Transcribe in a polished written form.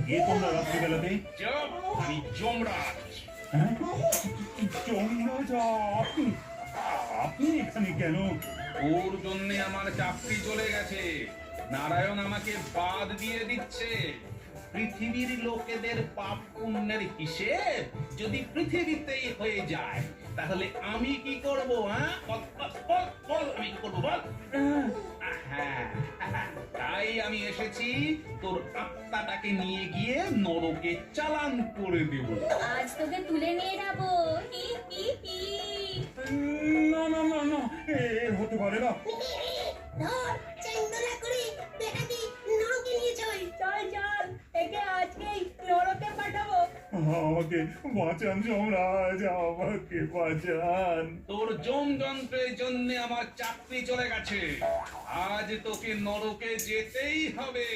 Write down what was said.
কে তোমরা রাত্রিবেলাতে? আমি যমরাজ। হ্যাঁ? যমরাজ, আপনি এখানে কেন? ওর জন্য আমার চাকরি চলে গেছে। নারায়ণ আমাকে বাদ দিয়ে দিচ্ছে। পৃথিবীর লোকেদের পাপ পুণ্যের হিসেব যদি পৃথিবীতেই হয়ে যায় তাহলে আমি কি করব? হ্যাঁ, বল আমি কি করবো বল? হ্যাঁ, তাই আমি এসেছি তোর আত্মাটাকে নিয়ে গিয়ে নরকে চালান করে দেব। আজ তোকে তুলে নিয়ে যাবো। হি হি হি। না না না না, এ হতে পারে না। ধর চেঙ্গরা করে বেটাকে নরকে নিয়ে চল। চল চল, একে আজকেই নরকে পাঠাবো। আমাকে বাঁচান যমরাজ, আমাকে বাঁচান। তোর যমযন্ত্রের জন্য আমার চাকরি চলে গেছে। আজ তোকে নরকে যেতেই হবে।